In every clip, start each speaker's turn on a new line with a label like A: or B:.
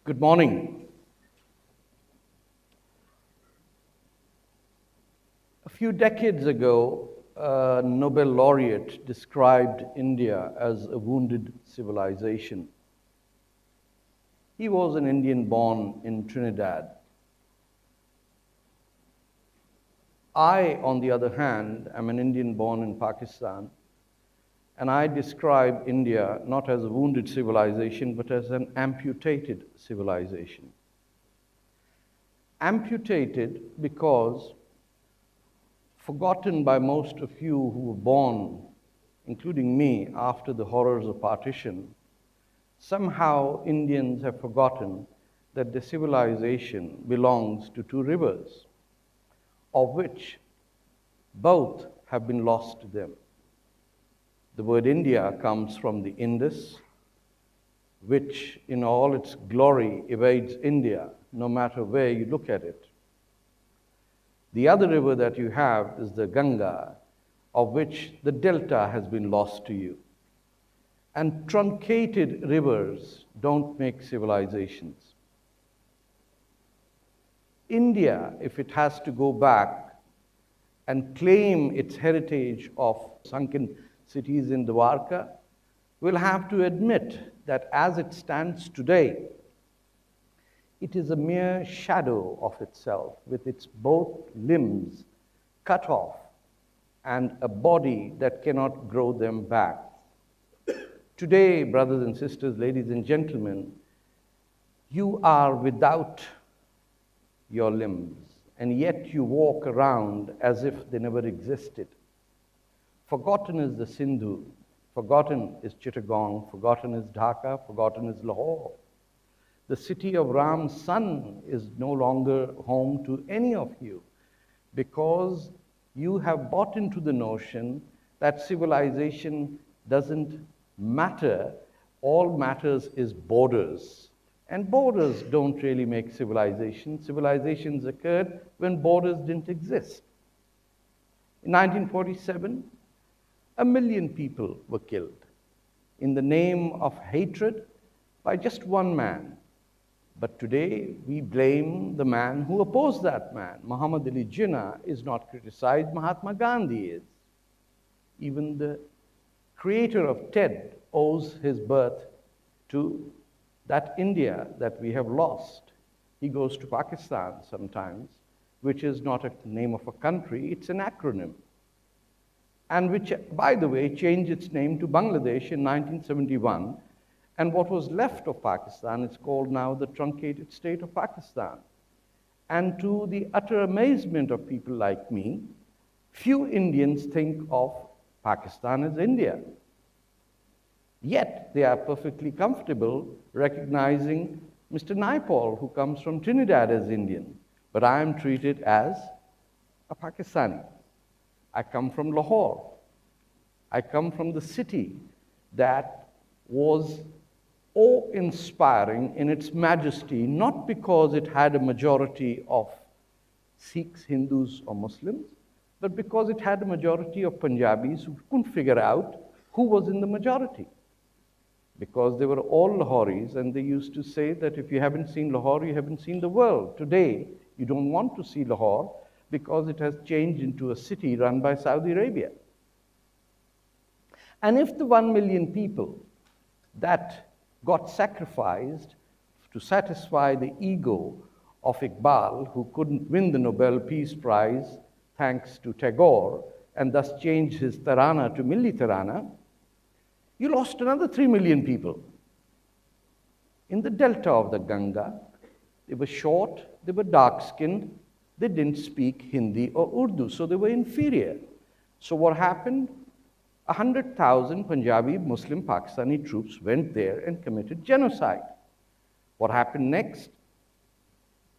A: Good morning. A few decades ago, a Nobel laureate described India as a wounded civilization. He was an Indian born in Trinidad. I, on the other hand, am an Indian born in Pakistan, and I describe India not as a wounded civilization, but as an amputated civilization. Amputated because forgotten by most of you who were born, including me, after the horrors of partition, somehow Indians have forgotten that the civilization belongs to two rivers, of which both have been lost to them. The word India comes from the Indus, which in all its glory evades India, no matter where you look at it. The other river that you have is the Ganga, of which the delta has been lost to you. And truncated rivers don't make civilizations. India, if it has to go back and claim its heritage of sunken cities in Dwarka, will have to admit that as it stands today, it is a mere shadow of itself, with its both limbs cut off and a body that cannot grow them back. Today, brothers and sisters, ladies and gentlemen, you are without your limbs, and yet you walk around as if they never existed. Forgotten is the Sindhu, forgotten is Chittagong, forgotten is Dhaka, forgotten is Lahore. The city of Ram's son is no longer home to any of you because you have bought into the notion that civilization doesn't matter. All matters is borders. And borders don't really make civilization. Civilizations occurred when borders didn't exist. In 1947, 1 million people were killed in the name of hatred by just one man. But today, we blame the man who opposed that man. Muhammad Ali Jinnah is not criticized, Mahatma Gandhi is. Even the creator of TED owes his birth to that India that we have lost. He goes to Pakistan sometimes, which is not a name of a country, it's an acronym. And which, by the way, changed its name to Bangladesh in 1971. And what was left of Pakistan is called now the truncated state of Pakistan. And to the utter amazement of people like me, few Indians think of Pakistan as India. Yet they are perfectly comfortable recognizing Mr. Naipaul, who comes from Trinidad, as Indian. But I am treated as a Pakistani. I come from Lahore. I come from the city that was awe-inspiring in its majesty, not because it had a majority of Sikhs, Hindus, or Muslims, but because it had a majority of Punjabis who couldn't figure out who was in the majority. Because they were all Lahoris, and they used to say that if you haven't seen Lahore, you haven't seen the world. Today, you don't want to see Lahore because it has changed into a city run by Saudi Arabia. And if the 1 million people that got sacrificed to satisfy the ego of Iqbal, who couldn't win the Nobel Peace Prize thanks to Tagore, and thus changed his Tarana to Milli Tarana, you lost another 3 million people. In the delta of the Ganga, they were short, they were dark-skinned, they didn't speak Hindi or Urdu, so they were inferior. So what happened? 100,000 Punjabi Muslim Pakistani troops went there and committed genocide. What happened next?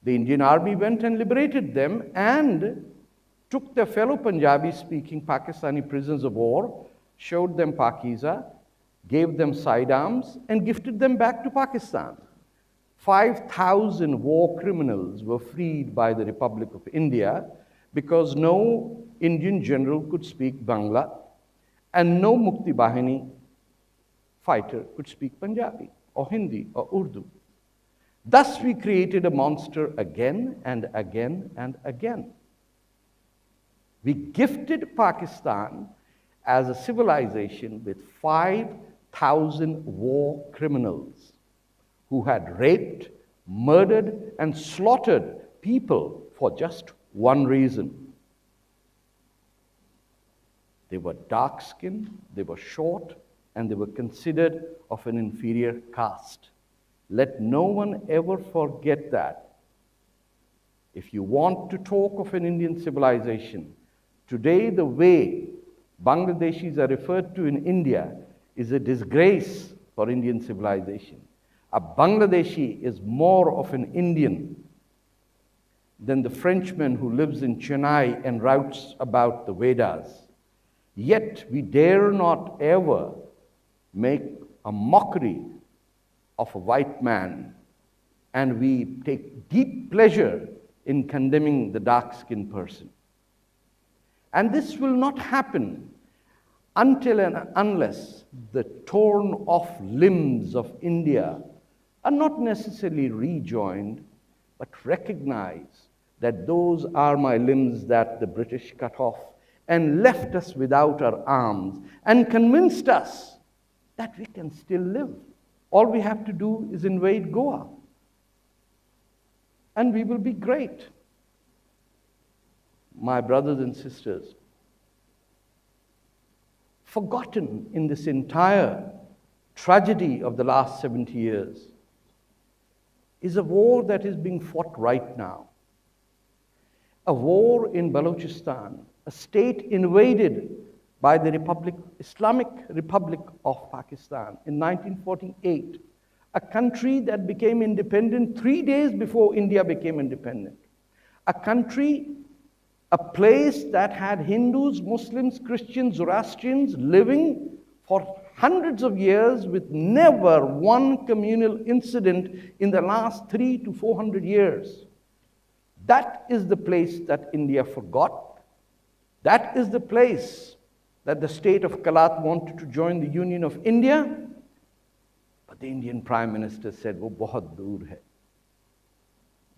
A: The Indian army went and liberated them and took their fellow Punjabi-speaking Pakistani prisoners of war, showed them Pakiza, gave them sidearms, and gifted them back to Pakistan. 5,000 war criminals were freed by the Republic of India because no Indian general could speak Bangla and no Mukti Bahini fighter could speak Punjabi or Hindi or Urdu. Thus, we created a monster again and again and again. We gifted Pakistan as a civilization with 5,000 war criminals who had raped, murdered, and slaughtered people for just one reason. They were dark-skinned, they were short, and they were considered of an inferior caste. Let no one ever forget that. If you want to talk of an Indian civilization, today the way Bangladeshis are referred to in India is a disgrace for Indian civilization. A Bangladeshi is more of an Indian than the Frenchman who lives in Chennai and writes about the Vedas. Yet we dare not ever make a mockery of a white man, and we take deep pleasure in condemning the dark-skinned person. And this will not happen until and unless the torn off limbs of India are not necessarily rejoined, but recognize that those are my limbs that the British cut off and left us without our arms and convinced us that we can still live. All we have to do is invade Goa, and we will be great. My brothers and sisters, forgotten in this entire tragedy of the last 70 years is a war that is being fought right now. A war in Baluchistan, a state invaded by the Islamic Republic of Pakistan in 1948, a country that became independent 3 days before India became independent, a country, a place that had Hindus, Muslims, Christians, Zoroastrians living for hundreds of years with never one communal incident in the last 300 to 400 years. That is the place that India forgot. That is the place that the state of Kalat wanted to join the Union of India. But the Indian Prime Minister said, "Wo bahut dur hai.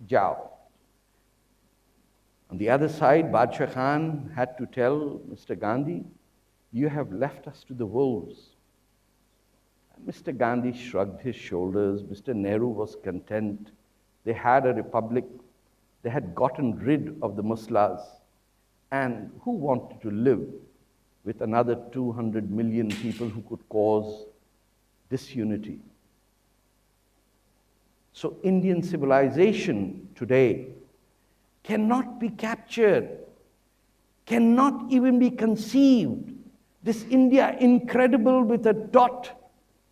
A: Jao." On the other side, Badshah Khan had to tell Mr. Gandhi, "You have left us to the wolves." And Mr. Gandhi shrugged his shoulders. Mr. Nehru was content. They had a republic. They had gotten rid of the Muslas. And who wanted to live with another 200 million people who could cause disunity? So Indian civilization today cannot be captured, cannot even be conceived. This India incredible with a dot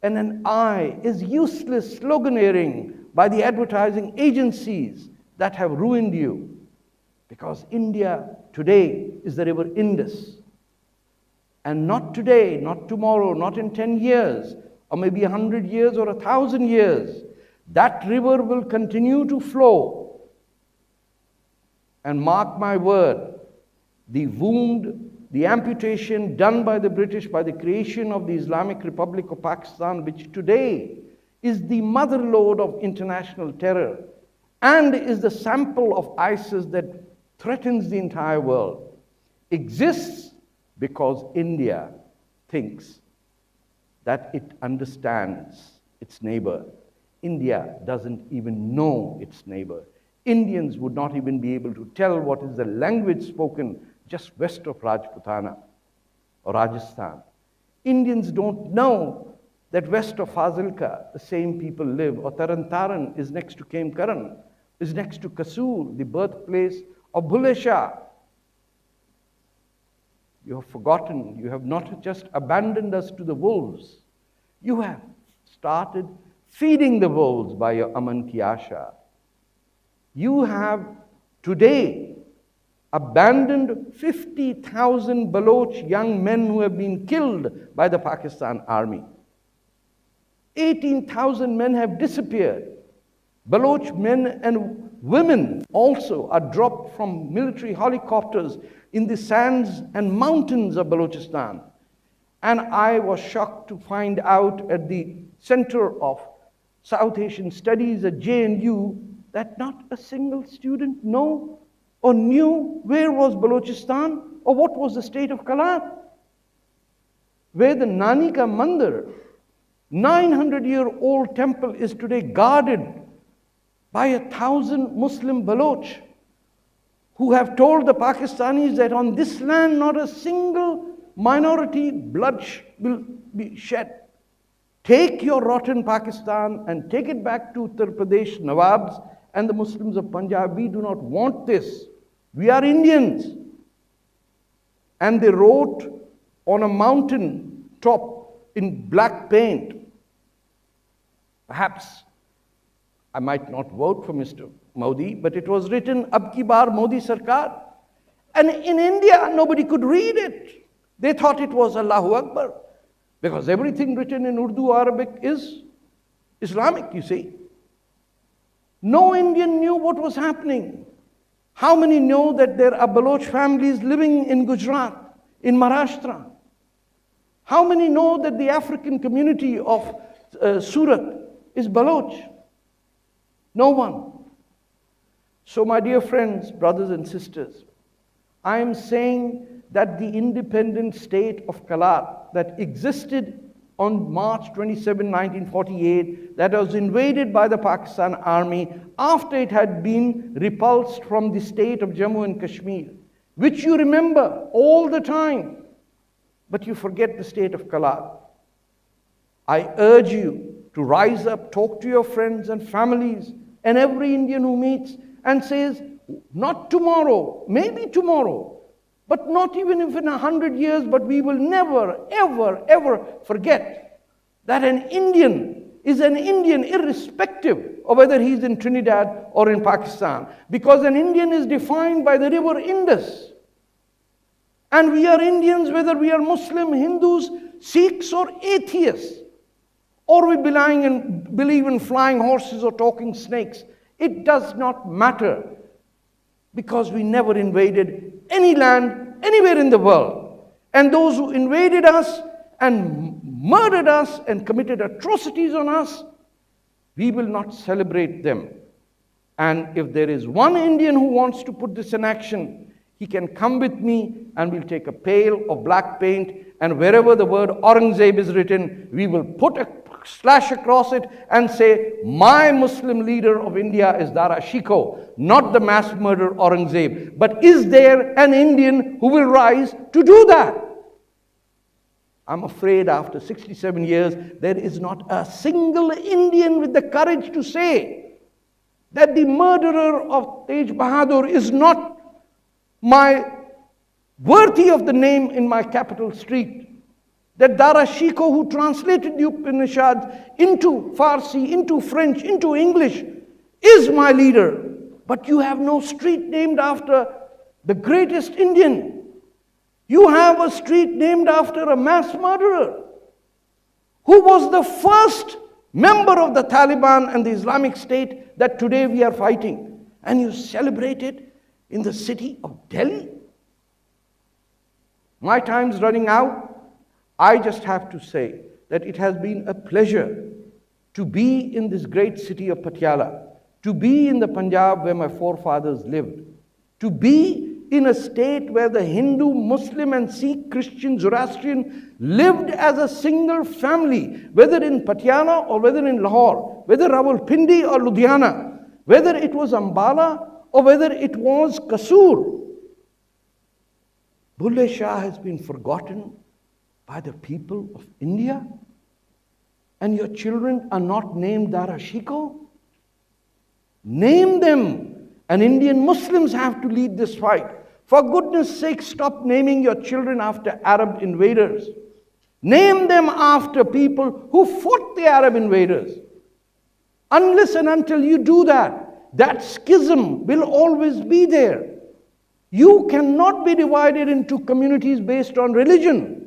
A: and an I is useless sloganeering by the advertising agencies that have ruined you. Because India today is the river Indus. And not today, not tomorrow, not in 10 years, or maybe 100 years or 1,000 years. That river will continue to flow. And mark my word, the wound, the amputation done by the British by the creation of the Islamic Republic of Pakistan, which today is the mother lode of international terror and is the sample of ISIS that threatens the entire world, exists because India thinks that it understands its neighbor. India doesn't even know its neighbor. Indians would not even be able to tell what is the language spoken just west of Rajputana or Rajasthan. Indians don't know that west of Fazilka, the same people live, or Taran Taran is next to Kemkaran, is next to Kasur, the birthplace of Bhule Shah. You have forgotten, you have not just abandoned us to the wolves, you have started feeding the wolves by your Aman Ki Asha. You have today abandoned 50,000 Baloch young men who have been killed by the Pakistan army. 18,000 men have disappeared. Baloch men and women also are dropped from military helicopters in the sands and mountains of Baluchistan. And I was shocked to find out at the center of South Asian Studies at JNU that not a single student know or knew where was Baluchistan or what was the state of Kalat. Where the Nani Ka Mandir, 900-year-old temple, is today guarded by 1,000 Muslim Baloch who have told the Pakistanis that on this land not a single minority blood will be shed. Take your rotten Pakistan and take it back to Uttar Pradesh Nawabs and the Muslims of Punjab. We do not want this. We are Indians. And they wrote on a mountain top in black paint. Perhaps I might not vote for Mr. Modi, but it was written, Ab ki baar Modi Sarkar. And in India, nobody could read it. They thought it was Allahu Akbar, because everything written in Urdu Arabic is Islamic, you see. No Indian knew what was happening. How many know that there are Baloch families living in Gujarat, in Maharashtra? How many know that the African community of Surat is Baloch? No one. So my dear friends, brothers and sisters, I am saying that the independent state of Kalat that existed on March 27, 1948, that was invaded by the Pakistan army after it had been repulsed from the state of Jammu and Kashmir, which you remember all the time, but you forget the state of Kalat. I urge you to rise up, talk to your friends and families and every Indian who meets and says, not tomorrow, maybe tomorrow, but not even if in 100 years, but we will never, ever, ever forget that an Indian is an Indian irrespective of whether he's in Trinidad or in Pakistan. Because an Indian is defined by the river Indus. And we are Indians whether we are Muslim, Hindus, Sikhs or atheists. Or we believe in flying horses or talking snakes. It does not matter, because we never invaded any land anywhere in the world. And those who invaded us and murdered us and committed atrocities on us, we will not celebrate them. And if there is one Indian who wants to put this in action, he can come with me and we'll take a pail of black paint, and wherever the word Aurangzeb is written, we will put a slash across it and say, my Muslim leader of India is Dara Shikoh, not the mass murderer Aurangzeb. But is there an Indian who will rise to do that? I'm afraid after 67 years, there is not a single Indian with the courage to say that the murderer of Tej Bahadur is not worthy of the name in my capital street. That Dara Shikoh, who translated the Upanishads into Farsi, into French, into English, is my leader. But you have no street named after the greatest Indian. You have a street named after a mass murderer who was the first member of the Taliban and the Islamic State that today we are fighting. And you celebrate it in the city of Delhi. My time's running out. I just have to say that it has been a pleasure to be in this great city of Patiala, to be in the Punjab where my forefathers lived, to be in a state where the Hindu, Muslim and Sikh, Christian, Zoroastrian lived as a single family, whether in Patiala or whether in Lahore, whether Rawalpindi or Ludhiana, whether it was Ambala or whether it was Kasur. Bulle Shah has been forgotten by the people of India, and your children are not named Dara Shikoh? Name them, and Indian Muslims have to lead this fight. For goodness sake, stop naming your children after Arab invaders. Name them after people who fought the Arab invaders. Unless and until you do that, that schism will always be there. You cannot be divided into communities based on religion.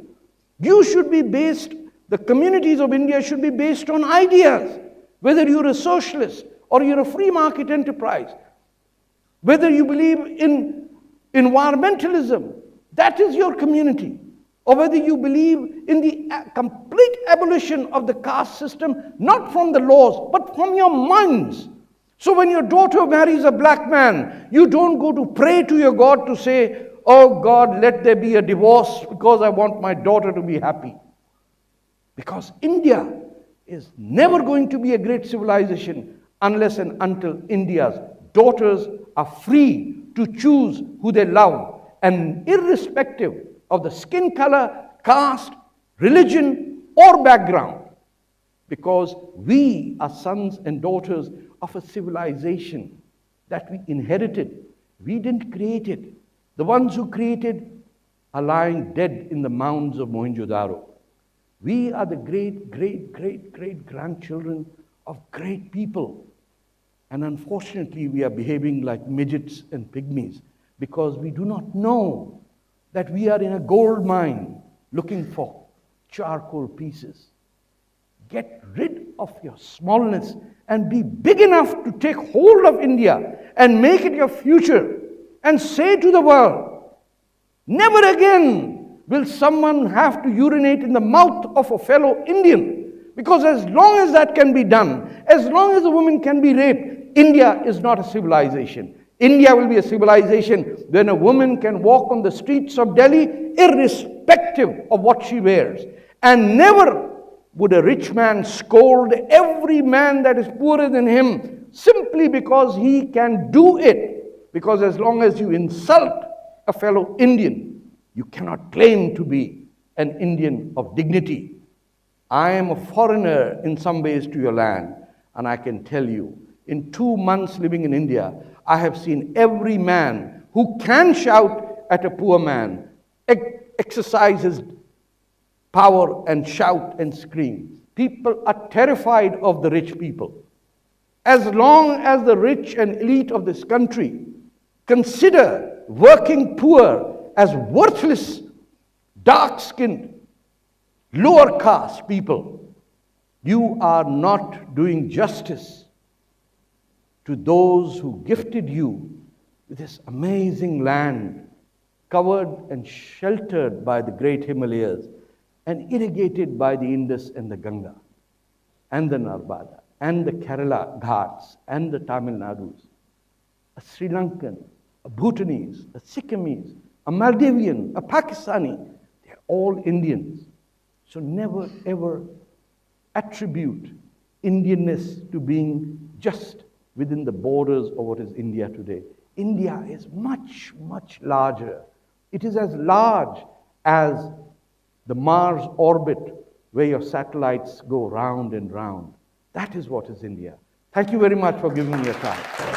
A: You should be based, the communities of India should be based on ideas. Whether you're a socialist or you're a free market enterprise, whether you believe in environmentalism, that is your community. or whether you believe in the complete abolition of the caste system, not from the laws, but from your minds. So when your daughter marries a black man, you don't go to pray to your God to say, oh God, let there be a divorce because I want my daughter to be happy. Because India is never going to be a great civilization unless and until India's daughters are free to choose who they love, and irrespective of the skin color, caste, religion, or background. Because we are sons and daughters of a civilization that we inherited. We didn't create it. The ones who created are lying dead in the mounds of Mohenjo-daro. We are the great, great, great, great grandchildren of great people. And unfortunately, we are behaving like midgets and pygmies because we do not know that we are in a gold mine looking for charcoal pieces. Get rid of your smallness and be big enough to take hold of India and make it your future and say to the world, never again will someone have to urinate in the mouth of a fellow Indian, because as long as that can be done, as long as a woman can be raped, India is not a civilization. India will be a civilization when a woman can walk on the streets of Delhi irrespective of what she wears. And never would a rich man scold every man that is poorer than him simply because he can do it. Because as long as you insult a fellow Indian, you cannot claim to be an Indian of dignity. I am a foreigner in some ways to your land, and I can tell you, in 2 months living in India, I have seen every man who can shout at a poor man exercise his power and shout and scream. People are terrified of the rich people. As long as the rich and elite of this country consider working poor as worthless, dark-skinned, lower caste people, you are not doing justice to those who gifted you with this amazing land, covered and sheltered by the great Himalayas and irrigated by the Indus and the Ganga and the Narmada and the Kerala Ghats and the Tamil Nadus. A Sri Lankan, a Bhutanese, a Sikkimese, a Maldivian, a Pakistani, they're all Indians. So never ever attribute Indianness to being just within the borders of what is India today. India is much, much larger. It is as large as the Mars orbit where your satellites go round and round. That is what is India. Thank you very much for giving me your time.